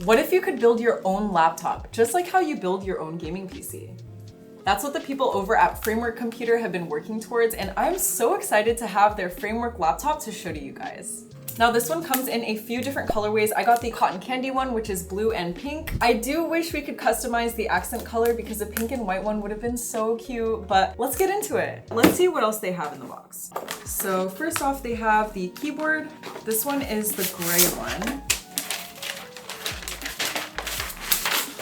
What if you could build your own laptop, just like how you build your own gaming PC? That's what the people over at Framework Computer have been working towards, and I'm so excited to have their Framework laptop to show to you guys. Now this one comes in a few different colorways. I got the cotton candy one, which is blue and pink. I do wish we could customize the accent color because the pink and white one would have been so cute, but let's get into it. Let's see what else they have in the box. So first off, they have the keyboard. This one is the gray one.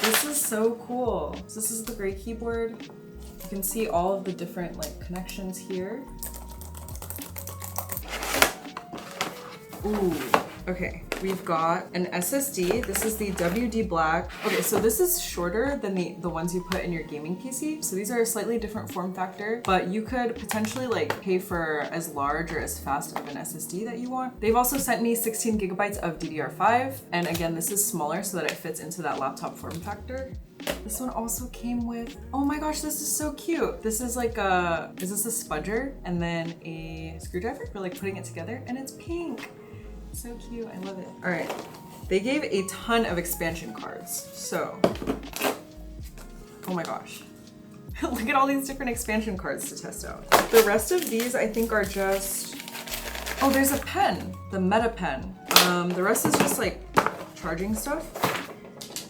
This is so cool. So this is the gray keyboard. You can see all of the different connections here. Ooh, okay. We've got an SSD. This is the WD Black. Okay, so this is shorter than the ones you put in your gaming PC. So these are a slightly different form factor, but you could potentially pay for as large or as fast of an SSD that you want. They've also sent me 16 gigabytes of DDR5. And again, this is smaller so that it fits into that laptop form factor. This one also came with, oh my gosh, this is so cute. This is is this a spudger and then a screwdriver for putting it together, and it's pink. So cute, I love it. All right, they gave a ton of expansion cards. So, oh my gosh. Look at all these different expansion cards to test out. The rest of these I think are just, oh, there's a pen, the Meta pen. The rest is just charging stuff.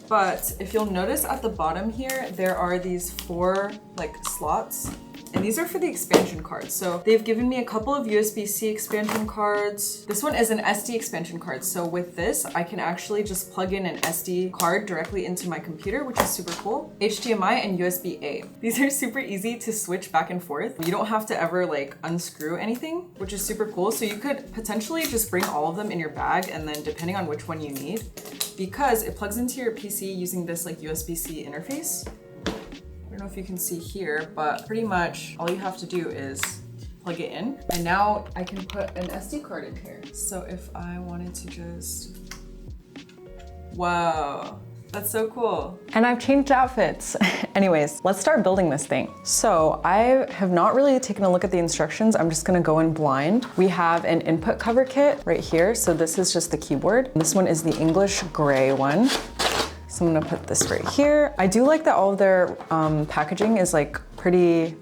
But if you'll notice at the bottom here, there are these 4 slots. And these are for the expansion cards. So they've given me a couple of USB-C expansion cards. This one is an SD expansion card. So with this, I can actually just plug in an SD card directly into my computer, which is super cool. HDMI and USB-A. These are super easy to switch back and forth. You don't have to ever unscrew anything, which is super cool. So you could potentially just bring all of them in your bag, and then depending on which one you need, because it plugs into your PC using this USB-C interface. I don't know if you can see here, but pretty much all you have to do is plug it in. And now I can put an SD card in here. So if I wanted to just, wow, that's so cool. And I've changed outfits. Anyways, let's start building this thing. So I have not really taken a look at the instructions. I'm just gonna go in blind. We have an input cover kit right here. So this is just the keyboard. This one is the English gray one. So I'm gonna put this right here. I do like that all of their packaging is pretty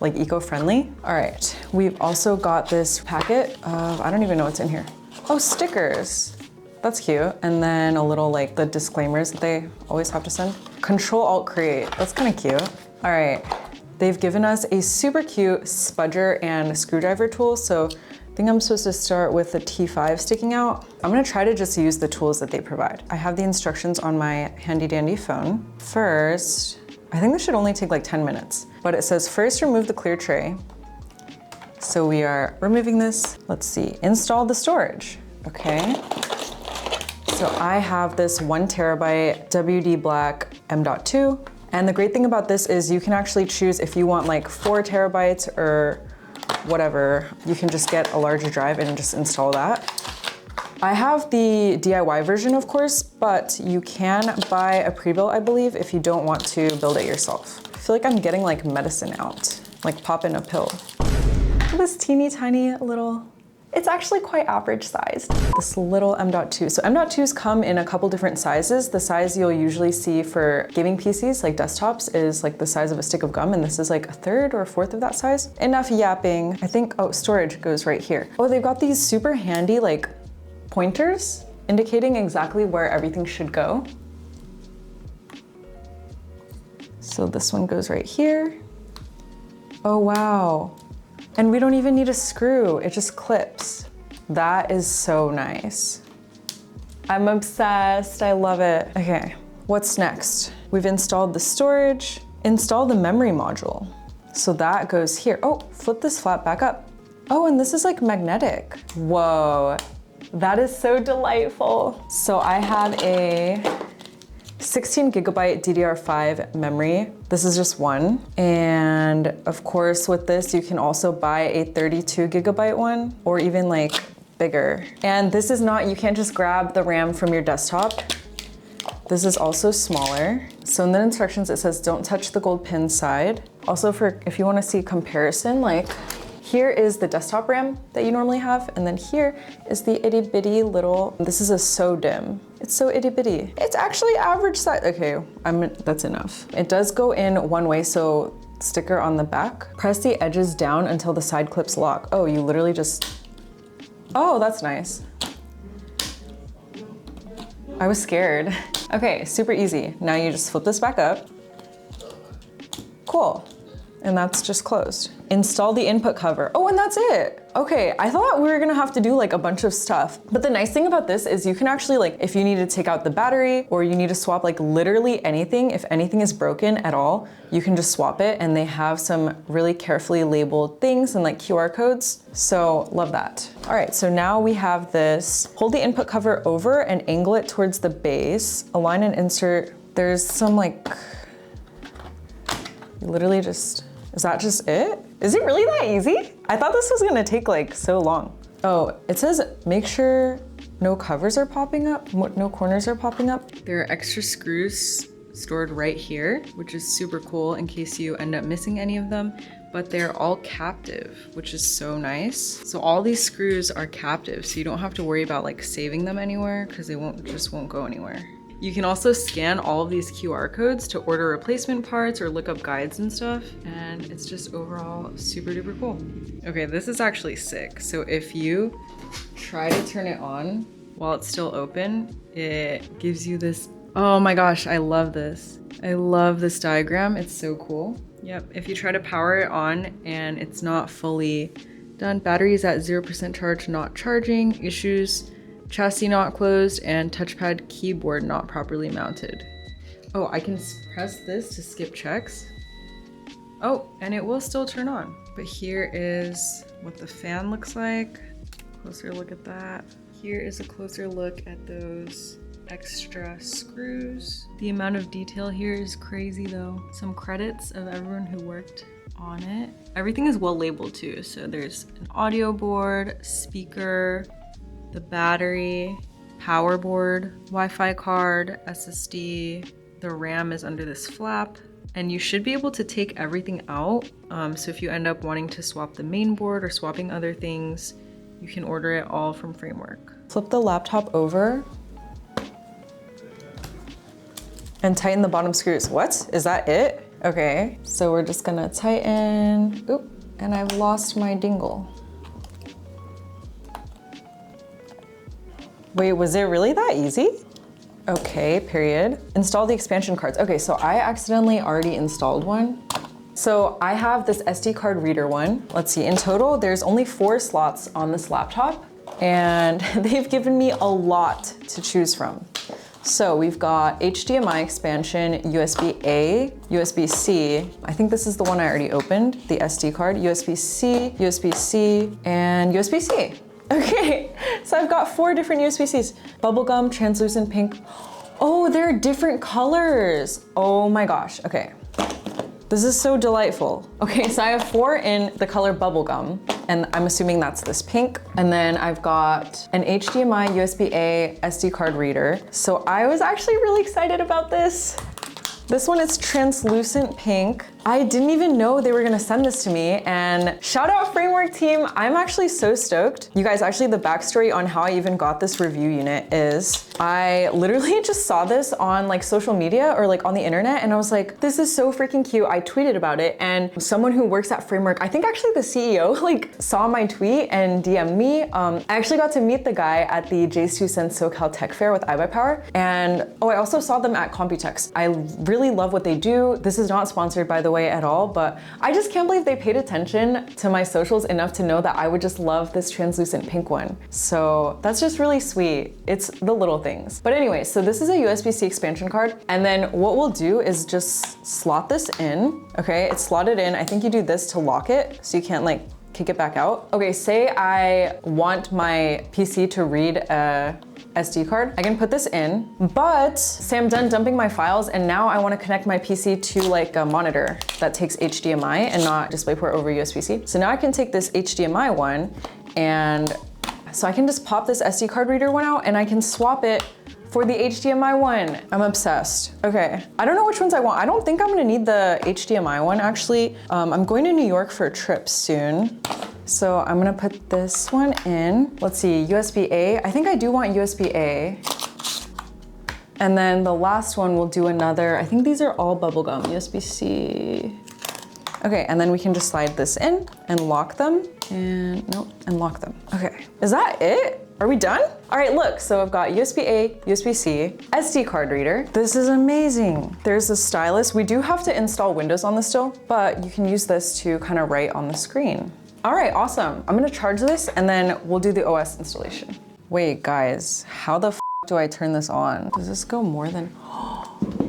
eco-friendly. All right, we've also got this packet of, I don't even know what's in here. Oh, stickers. That's cute. And then a little the disclaimers that they always have to send. Control-Alt-Create, that's kind of cute. All right, they've given us a super cute spudger and screwdriver tool. So I think I'm supposed to start with the T5 sticking out. I'm gonna try to just use the tools that they provide. I have the instructions on my handy dandy phone. First, I think this should only take 10 minutes, but it says first remove the clear tray. So we are removing this. Let's see, install the storage. Okay. So I have this 1 terabyte WD Black M.2. And the great thing about this is you can actually choose if you want 4 terabytes or whatever. You can just get a larger drive and just install that. I have the DIY version, of course, but you can buy a pre-built, I believe, if you don't want to build it yourself. I feel like I'm getting medicine out, popping a pill. This teeny tiny little, it's actually quite average sized. This little M.2. So M.2s come in a couple different sizes. The size you'll usually see for gaming PCs, desktops, is the size of a stick of gum, and this is a third or a fourth of that size. Enough yapping. I think, oh, storage goes right here. Oh, they've got these super handy pointers indicating exactly where everything should go. So this one goes right here. Oh, wow. And we don't even need a screw, it just clips. That is so nice. I'm obsessed, I love it. Okay, what's next? We've installed the storage, install the memory module. So that goes here. Oh, flip this flap back up. Oh, and this is magnetic. Whoa, that is so delightful. So I have a 16 gigabyte DDR5 memory. This is just one. And of course with this, you can also buy a 32 gigabyte one or even bigger. And this is not, you can't just grab the RAM from your desktop. This is also smaller. So in the instructions, it says don't touch the gold pin side. Also for, if you wanna see comparison, here is the desktop RAM that you normally have. And then here is the itty bitty little, this is a SODIMM It's so itty bitty. It's actually average size. Okay, that's enough. It does go in one way, so sticker on the back. Press the edges down until the side clips lock. Oh, you literally just, oh, that's nice. I was scared. Okay, super easy. Now you just flip this back up. Cool. And that's just closed. Install the input cover. Oh, and that's it. Okay, I thought we were gonna have to do like a bunch of stuff. But the nice thing about this is you can actually like, if you need to take out the battery or you need to swap like literally anything, if anything is broken at all, you can just swap it, and they have some really carefully labeled things and like QR codes. So love that. All right, so now we have this. Hold the input cover over and angle it towards the base. Align and insert. There's some like, literally just, is that just it? Is it really that easy? I thought this was gonna take like so long. Oh, it says make sure no covers are popping up, no corners are popping up. There are extra screws stored right here, which is super cool in case you end up missing any of them, but they're all captive, which is so nice. So all these screws are captive, so you don't have to worry about like saving them anywhere because they just won't go anywhere. You can also scan all of these QR codes to order replacement parts or look up guides and stuff, and it's just overall super duper cool. Okay, this is actually sick. So if you try to turn it on while it's still open, it gives you this, oh my gosh, I love this. I love this diagram, it's so cool. Yep, if you try to power it on and it's not fully done, battery is at 0% charge, not charging, issues, chassis not closed, and touchpad keyboard not properly mounted. Oh, I can press this to skip checks. Oh, and it will still turn on. But here is what the fan looks like. Closer look at that. Here is a closer look at those extra screws. The amount of detail here is crazy though. Some credits of everyone who worked on it. Everything is well labeled too. So there's an audio board, speaker, the battery, power board, Wi-Fi card, SSD. The RAM is under this flap, and you should be able to take everything out. So if you end up wanting to swap the main board or swapping other things, you can order it all from Framework. Flip the laptop over and tighten the bottom screws. What? Is that it? Okay, so we're just gonna tighten. Oop, and I've lost my dingle. Wait, was it really that easy? Okay, period. Install the expansion cards. Okay, so I accidentally already installed one. So I have this SD card reader one. Let's see, in total, there's only 4 slots on this laptop, and they've given me a lot to choose from. So we've got HDMI expansion, USB-A, USB-C. I think this is the one I already opened, the SD card, USB-C, USB-C, and USB-C. Okay, so I've got 4 different USB-Cs. Bubblegum, translucent pink. Oh, they're different colors. Oh my gosh, okay. This is so delightful. Okay, so I have 4 in the color bubblegum, and I'm assuming that's this pink. And then I've got an HDMI USB-A SD card reader. So I was actually really excited about this. This one is translucent pink. I didn't even know they were gonna send this to me, and shout out Framework team. I'm actually so stoked. You guys, actually the backstory on how I even got this review unit is I literally just saw this on like social media or like on the internet, and I was like, this is so freaking cute. I tweeted about it, and someone who works at Framework, I think actually the CEO, like saw my tweet and DM'd me. I actually got to meet the guy at the J2 Sense SoCal Tech Fair with iBuyPower, and oh, I also saw them at Computex. I really love what they do. This is not sponsored, by the way, at all, but I just can't believe they paid attention to my socials enough to know that I would just love this translucent pink one. So that's just really sweet. It's the little things. But anyway, so this is a USB-C expansion card, and then what we'll do is just slot this in. Okay, it's slotted in. I think you do this to lock it so you can't like kick it back out. Okay, say I want my PC to read a SD card. I can put this in, but say I'm done dumping my files and now I want to connect my PC to like a monitor that takes HDMI and not DisplayPort over USB-C. So now I can take this HDMI one, and so I can just pop this SD card reader one out and I can swap it for the HDMI one. I'm obsessed. Okay, I don't know which ones I want. I don't think I'm gonna need the HDMI one actually. I'm going to New York for a trip soon. So I'm gonna put this one in. Let's see, USB-A. I think I do want USB-A. And then the last one, we'll do another, I think these are all bubblegum, USB-C. Okay, and then we can just slide this in and lock them, and nope, and lock them. Okay, is that it? Are we done? All right, look, so I've got USB-A, USB-C, SD card reader. This is amazing. There's a stylus. We do have to install Windows on this still, but you can use this to kind of write on the screen. All right, awesome. I'm gonna charge this and then we'll do the OS installation. Wait, guys, how the f do I turn this on? Does this go more than,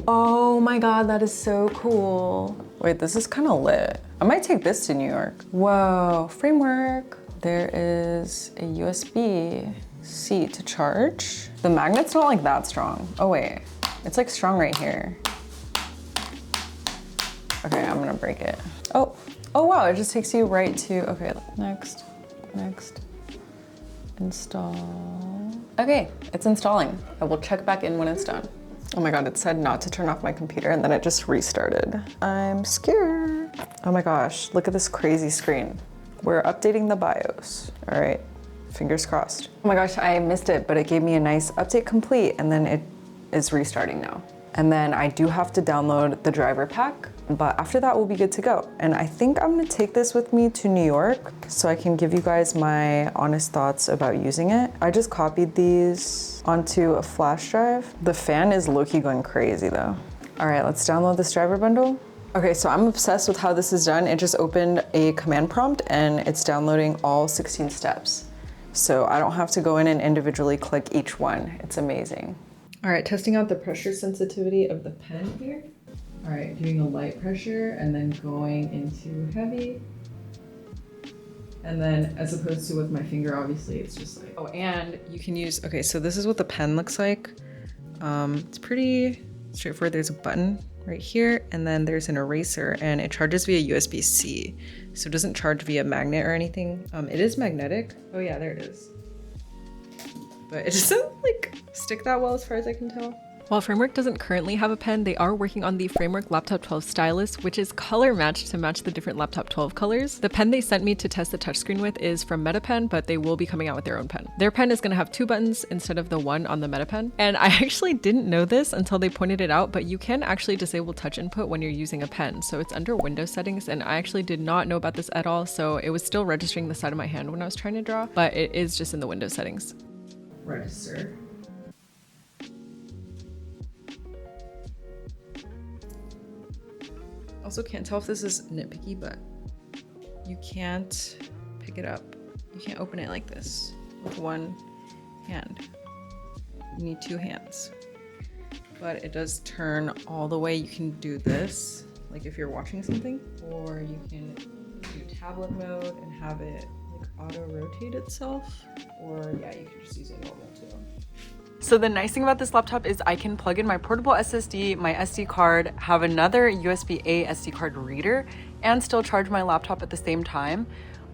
oh my God, that is so cool. Wait, this is kind of lit. I might take this to New York. Whoa, framework. There is a USB-C to charge. The magnet's not like that strong. Oh wait, it's like strong right here. Okay, I'm gonna break it. Oh wow, it just takes you right to, okay, next, install. Okay, it's installing. I will check back in when it's done. Oh my God, it said not to turn off my computer and then it just restarted. I'm scared. Oh my gosh, look at this crazy screen. We're updating the BIOS. All right, fingers crossed. Oh my gosh, I missed it, but it gave me a nice update complete and then it is restarting now. And then I do have to download the driver pack, but after that we'll be good to go. And I think I'm gonna take this with me to New York so I can give you guys my honest thoughts about using it. I just copied these onto a flash drive. The fan is low-key going crazy though. All right, let's download this driver bundle. Okay, so I'm obsessed with how this is done. It just opened a command prompt and it's downloading all 16 steps. So I don't have to go in and individually click each one. It's amazing. All right, testing out the pressure sensitivity of the pen here. All right, doing a light pressure and then going into heavy. And then as opposed to with my finger, obviously it's just like, oh, and you can use, okay, so this is what the pen looks like. It's pretty straightforward. There's a button right here, and then there's an eraser and it charges via USB-C. So it doesn't charge via magnet or anything. It is magnetic. Oh yeah, there it is. But it doesn't like stick that well as far as I can tell. While Framework doesn't currently have a pen, they are working on the Framework Laptop 12 stylus, which is color matched to match the different Laptop 12 colors. The pen they sent me to test the touchscreen with is from MetaPen, but they will be coming out with their own pen. Their pen is going to have 2 buttons instead of the 1 on the MetaPen. And I actually didn't know this until they pointed it out, but you can actually disable touch input when you're using a pen. So it's under Windows settings, and I actually did not know about this at all. So it was still registering the side of my hand when I was trying to draw, but it is just in the Windows settings. Register. Also can't tell if this is nitpicky, but you can't pick it up. You can't open it like this with one hand. You need 2 hands. But it does turn all the way. You can do this, like if you're watching something, or you can do tablet mode and have it like auto rotate itself, or yeah, you can just use it normal too. So the nice thing about this laptop is I can plug in my portable SSD, my SD card, have another USB-A SD card reader, and still charge my laptop at the same time.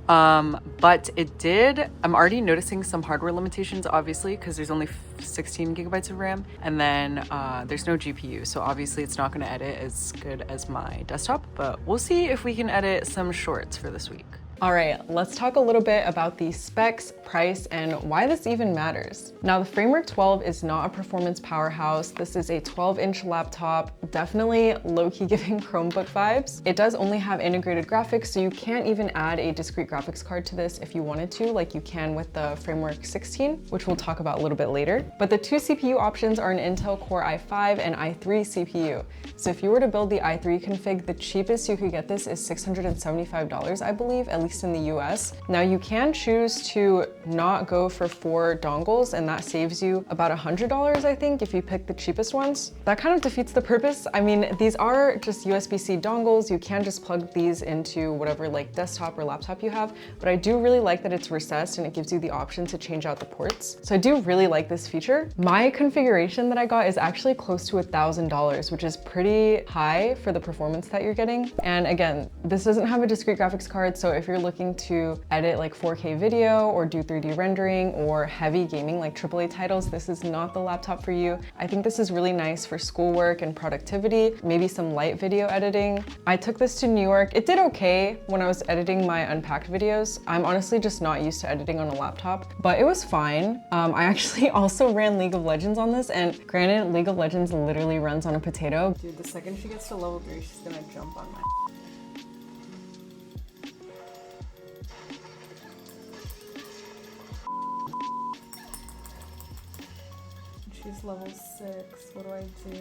But I'm already noticing some hardware limitations, obviously, because there's only 16 gigabytes of RAM, and then there's no GPU. So obviously it's not gonna edit as good as my desktop, but we'll see if we can edit some shorts for this week. All right, let's talk a little bit about the specs, price, and why this even matters. Now, the Framework 12 is not a performance powerhouse. This is a 12-inch laptop, definitely low-key giving Chromebook vibes. It does only have integrated graphics, so you can't even add a discrete graphics card to this if you wanted to, like you can with the Framework 16, which we'll talk about a little bit later. But the 2 CPU options are an Intel Core i5 and i3 CPU. So if you were to build the i3 config, the cheapest you could get this is $675, I believe, at least in the US. Now you can choose to not go for 4 dongles, and that saves you about $100, I think, if you pick the cheapest ones. That kind of defeats the purpose. I mean, these are just USB-C dongles. You can just plug these into whatever like desktop or laptop you have, but I do really like that it's recessed and it gives you the option to change out the ports. So I do really like this feature. My configuration that I got is actually close to $1,000, which is pretty high for the performance that you're getting. And again, this doesn't have a discrete graphics card, so if you're looking to edit like 4K video or do 3D rendering or heavy gaming like AAA titles, this is not the laptop for you. I think this is really nice for schoolwork and productivity, maybe some light video editing. I took this to New York. It did okay when I was editing my unpacked videos. I'm honestly just not used to editing on a laptop, but it was fine. I actually also ran League of Legends on this, and granted, League of Legends literally runs on a potato. Dude, the second she gets to level 3, she's gonna jump on my. She's level 6. What do I do?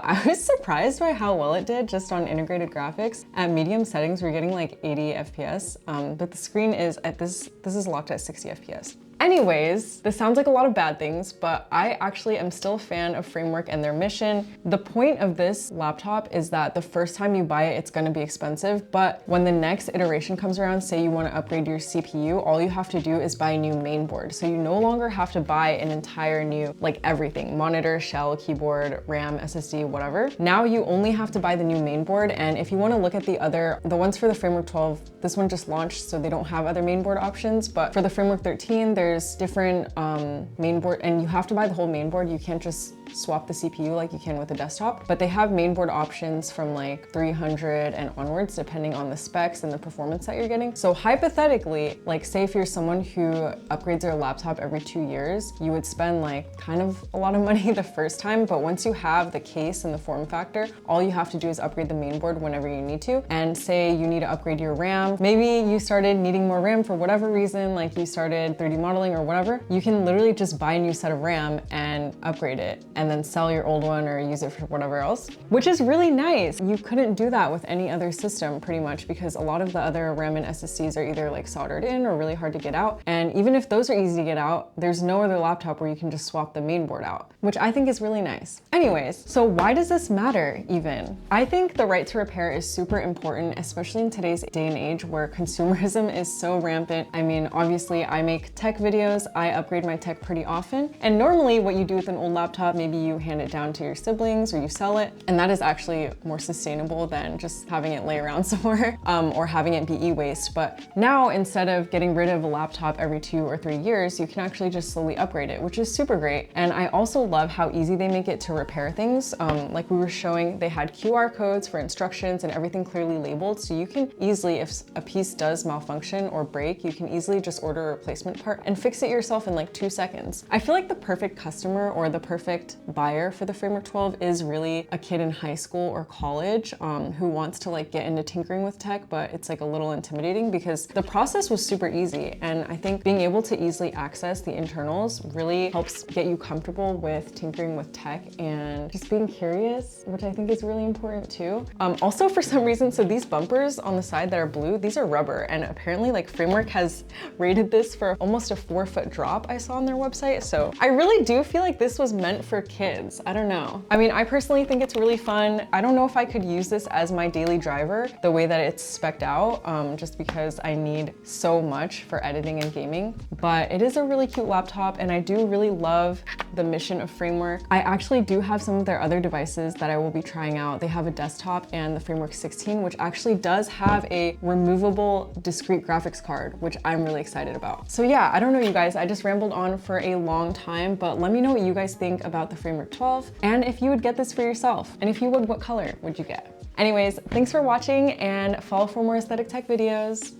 I was surprised by how well it did just on integrated graphics. At medium settings, we're getting like 80 FPS, but the screen is at this is locked at 60 FPS. Anyways, this sounds like a lot of bad things, but I actually am still a fan of Framework and their mission. The point of this laptop is that the first time you buy it, it's gonna be expensive, but when the next iteration comes around, say you wanna upgrade your CPU, all you have to do is buy a new main board. So you no longer have to buy an entire new, like everything, monitor, shell, keyboard, RAM, SSD, whatever. Now you only have to buy the new main board, and if you wanna look at the ones for the Framework 12, this one just launched, so they don't have other main board options, but for the Framework 13, there's different main board, and you have to buy the whole main board. You can't just swap the CPU like you can with a desktop, but they have mainboard options from like 300 and onwards, depending on the specs and the performance that you're getting. So hypothetically, like say if you're someone who upgrades their laptop every 2 years, you would spend like kind of a lot of money the first time, but once you have the case and the form factor, all you have to do is upgrade the mainboard whenever you need to. And say you need to upgrade your RAM, maybe you started needing more RAM for whatever reason, like you started 3D modeling or whatever, you can literally just buy a new set of RAM and upgrade it, and then sell your old one or use it for whatever else, which is really nice. You couldn't do that with any other system pretty much, because a lot of the other RAM and SSDs are either like soldered in or really hard to get out. And even if those are easy to get out, there's no other laptop where you can just swap the main board out, which I think is really nice. Anyways, so why does this matter even? I think the right to repair is super important, especially in today's day and age where consumerism is so rampant. I mean, obviously I make tech videos, I upgrade my tech pretty often, and normally what you do with an old laptop, maybe you hand it down to your siblings or you sell it, and that is actually more sustainable than just having it lay around somewhere or having it be e-waste. But now, instead of getting rid of a laptop every 2 or 3 years, you can actually just slowly upgrade it, which is super great. And I also love how easy they make it to repair things. Like we were showing, they had QR codes for instructions and everything clearly labeled, so you can easily, if a piece does malfunction or break, you can easily just order a replacement part and fix it yourself in like 2 seconds. I feel like the perfect customer or the perfect buyer for the Framework 12 is really a kid in high school or college who wants to like get into tinkering with tech, but it's like a little intimidating because the process was super easy. And I think being able to easily access the internals really helps get you comfortable with tinkering with tech and just being curious, which I think is really important too. Also, for some reason, so these bumpers on the side that are blue, these are rubber, and apparently like Framework has rated this for almost a 4-foot drop I saw on their website. So I really do feel like this was meant for kids. I don't know. I mean, I personally think it's really fun. I don't know if I could use this as my daily driver the way that it's spec'd out, just because I need so much for editing and gaming. But it is a really cute laptop, and I do really love the mission of Framework. I actually do have some of their other devices that I will be trying out. They have a desktop and the Framework 16, which actually does have a removable discrete graphics card, which I'm really excited about. So yeah, I don't know, you guys, I just rambled on for a long time, but let me know what you guys think about the Framework 12 and if you would get this for yourself. And if you would, what color would you get? Anyways, thanks for watching and follow for more aesthetic tech videos.